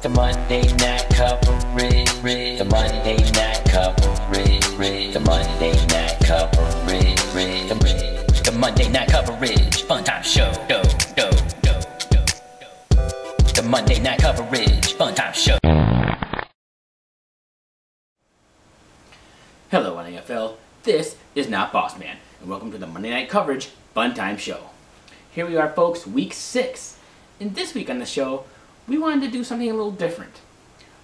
The Monday night coverage. The Monday night coverage. The Monday night coverage. The Monday night coverage. Funtime show. The Monday night coverage. Funtime show. Hello NAFL, this is not Boss Man, and welcome to the Monday Night Coverage Funtime Show. Here we are folks, week 6, and this week on the show, we wanted to do something a little different.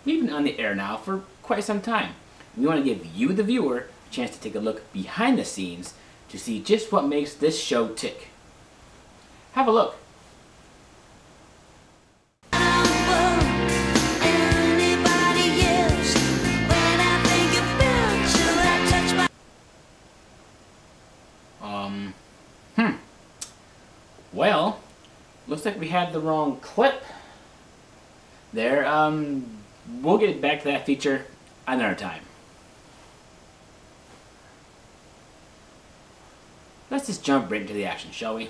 We've been on the air now for quite some time. We want to give you, the viewer, a chance to take a look behind the scenes to see just what makes this show tick. Have a look. Well, looks like we had the wrong clip there. We'll get back to that feature another time. Let's just jump right into the action, shall we?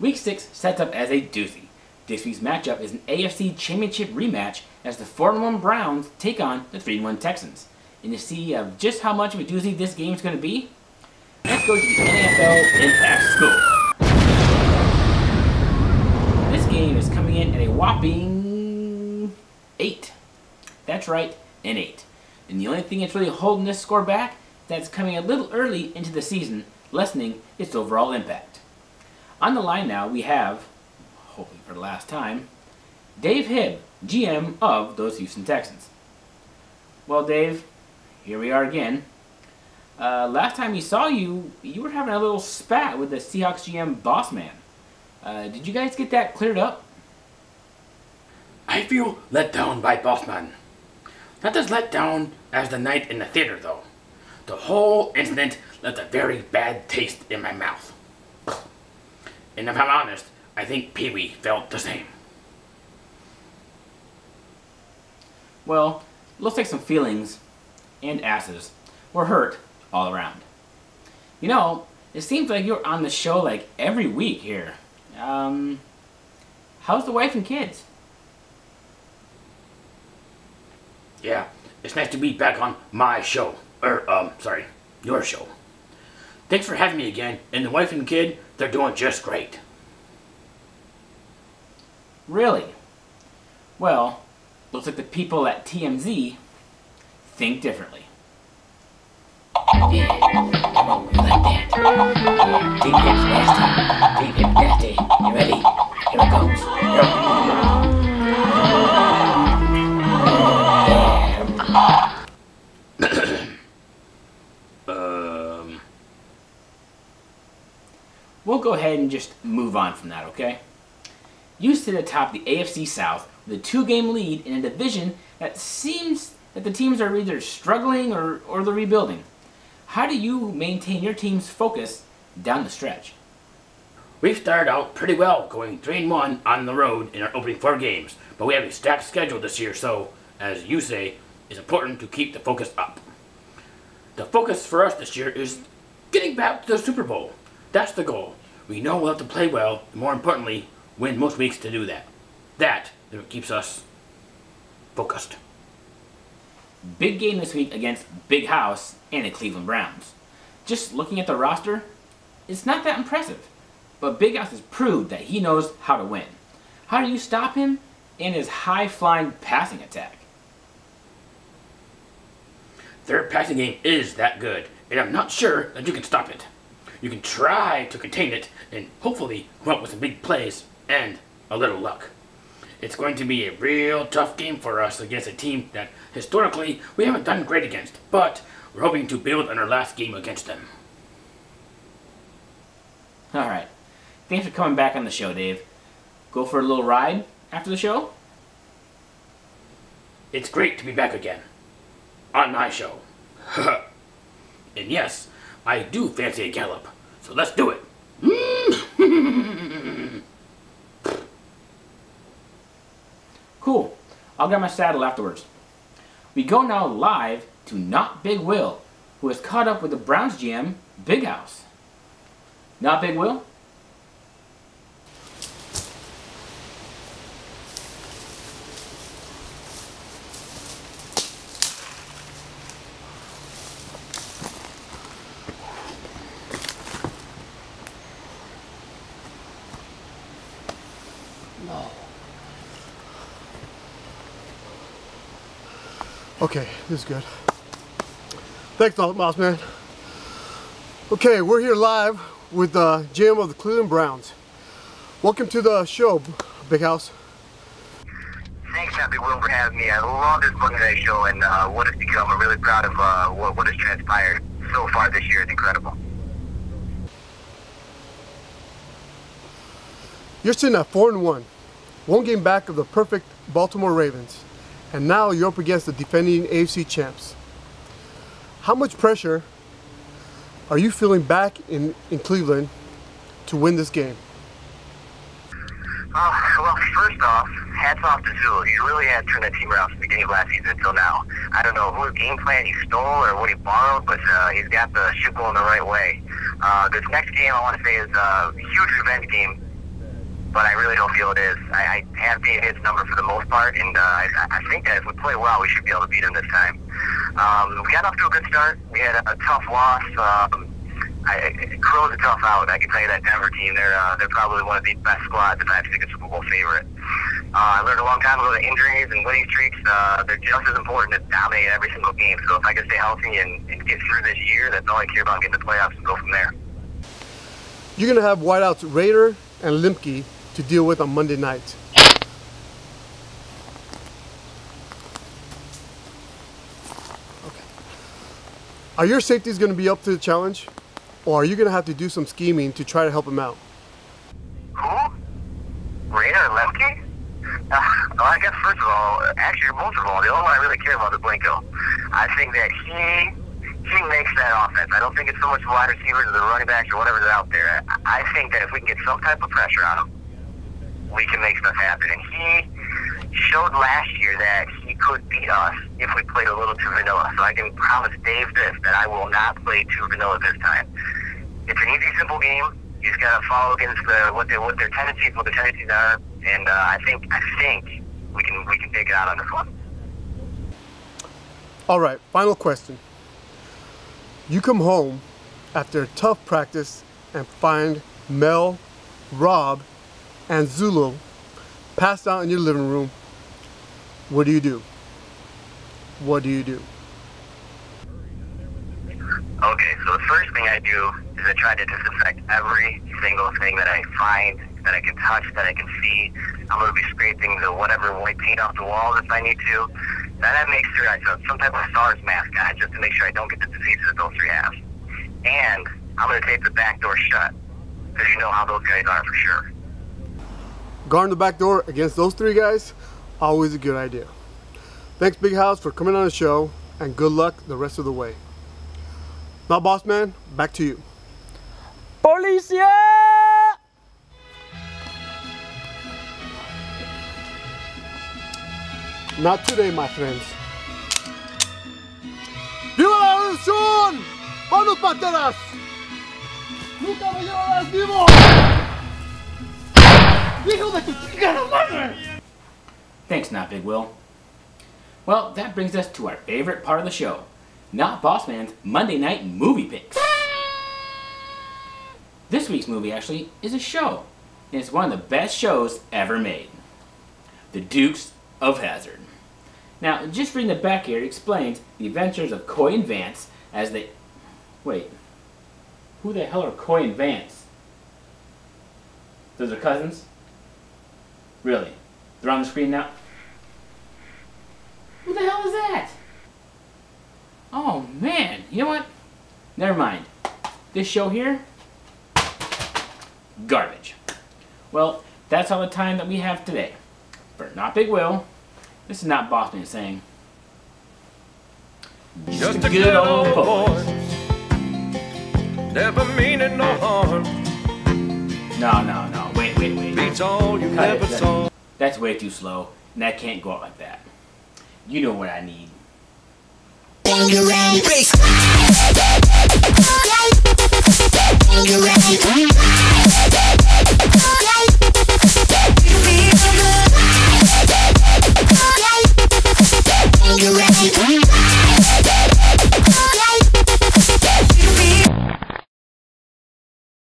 Week 6 sets up as a doozy. This week's matchup is an AFC Championship rematch as the 4-1 Browns take on the 3-1 Texans. And to see just how much of a doozy this game is going to be, let's go to the NAFL Impact Score. This game is coming in at a whopping 8. That's right, an 8. And the only thing that's really holding this score back, that's coming a little early into the season, lessening its overall impact. On the line now, we have, hopefully for the last time, Dave Hibb, GM of those Houston Texans. Well, Dave, here we are again. Last time we saw you, you were having a little spat with the Seahawks GM Boss Man. Did you guys get that cleared up? I feel let down by Bossman. Not as let down as the night in the theater, though. The whole incident left a very bad taste in my mouth. And if I'm honest, I think Pee-wee felt the same. Well, looks like some feelings and asses were hurt all around. You know, it seems like you're on the show like every week here. How's the wife and kids? Yeah, it's nice to be back on my show. Sorry, your show. Thanks for having me again, and the wife and kid, they're doing just great. Really? Well, looks like the people at TMZ think differently. Yeah, come on, you like that. Yeah, Deep Hip's nasty. Deep Hip nasty. You ready? Here it goes. We'll go ahead and just move on from that, okay? You sit atop the AFC South with a 2-game lead in a division that seems that the teams are either struggling or they're rebuilding. How do you maintain your team's focus down the stretch? We've started out pretty well, going 3-1 on the road in our opening 4 games, but we have a stacked schedule this year, so, as you say, it's important to keep the focus up. The focus for us this year is getting back to the Super Bowl. That's the goal. We know we'll have to play well, and more importantly, win most weeks to do that. That is what keeps us focused. Big game this week against Big House and the Cleveland Browns. Just looking at the roster, it's not that impressive. But Big House has proved that he knows how to win. How do you stop him and his high-flying passing attack? Their passing game is that good, and I'm not sure that you can stop it. You can try to contain it, and hopefully come up with some big plays and a little luck. It's going to be a real tough game for us against a team that, historically, we haven't done great against, but we're hoping to build on our last game against them. Alright, thanks for coming back on the show, Dave. Go for a little ride after the show? It's great to be back again. On my show. And yes, I do fancy a gallop, so let's do it. Cool. I'll get my saddle afterwards. We go now live to Not Big Will, who has caught up with the Browns GM, Big House. Not Big Will? No. Okay, this is good. Thanks, boss man. Okay, we're here live with the GM of the Cleveland Browns. Welcome to the show, Big House. Thanks, Happy Will, for having me. I love this Monday Night Show and what it's become. I'm really proud of what has transpired so far this year. It's incredible. You're sitting at 4-1, one game back of the perfect Baltimore Ravens, and now you're up against the defending AFC champs. How much pressure are you feeling back in Cleveland to win this game? Well, first off, hats off to Zulu. He really had turned that team around from the beginning of last season until now. I don't know whose game plan he stole or what he borrowed, but he's got the ship going the right way. This next game, I want to say, is a huge revenge game, but I really don't feel it is. I have David's number for the most part, and I think that if we play well, we should be able to beat him this time. We got off to a good start. We had a tough loss. Crow's a tough out. I can tell you that Denver team, they're probably one of the best squads if I have to pick a Super Bowl favorite. I learned a long time ago that injuries and winning streaks, they're just as important to dominate every single game. So if I can stay healthy and get through this year, that's all I care about, getting the playoffs and go from there. You're going to have wideouts Rader and Limke to deal with on Monday night. Okay. Are your safeties going to be up to the challenge? Or are you going to have to do some scheming to try to help him out? Who? Rader or Lemke? Well, I guess first of all, actually most of all, the only one I really care about is Blanco. I think that he makes that offense. I don't think it's so much the wide receivers or the running backs or whatever's out there. I think that if we can get some type of pressure on him, we can make stuff happen. And he showed last year that he could beat us if we played a little too vanilla. So I can promise Dave this, that I will not play too vanilla this time. It's an easy, simple game. You just gotta follow against what their tendencies are, and I think we can take it out on this one. All right, final question. You come home after a tough practice and find Mel, Rob, and Zulu passed out in your living room. What do you do? What do you do? Okay, so the first thing I do is I try to disinfect every single thing that I find, that I can touch, that I can see. I'm going to be scraping the whatever white paint off the walls if I need to. Then I make sure I put some type of SARS mask on, just to make sure I don't get the diseases that those three have. And I'm going to tape the back door shut, because you know how those guys are for sure. Guarding the back door against those three guys, always a good idea. Thanks, Big House, for coming on the show, and good luck the rest of the way. Now, boss man, back to you. Policia! Not today, my friends. ¡Viva la revolución! ¡Vamos, pateras! ¡Nunca me llevarás vivo! ¡Hijo de tu chingada madre! Thanks, Not Big Will. Well, that brings us to our favorite part of the show, Not Boss Man's Monday Night Movie Picks. This week's movie, actually, is a show, and it's one of the best shows ever made. The Dukes of Hazzard. Now, just reading the back here, it explains the adventures of Coy and Vance as they... Wait. Who the hell are Coy and Vance? Those are cousins? Really? They're on the screen now? Who the hell is that? Oh, man. You know what? Never mind. This show here? Garbage. Well, that's all the time that we have today. For Not Big Will, this is Not Boss Man saying, Just a good old boy, never meaning no harm. No. Wait. Beats all you Cut ever it. saw. That's way too slow, and that can't go out like that. You know what I need. You ready?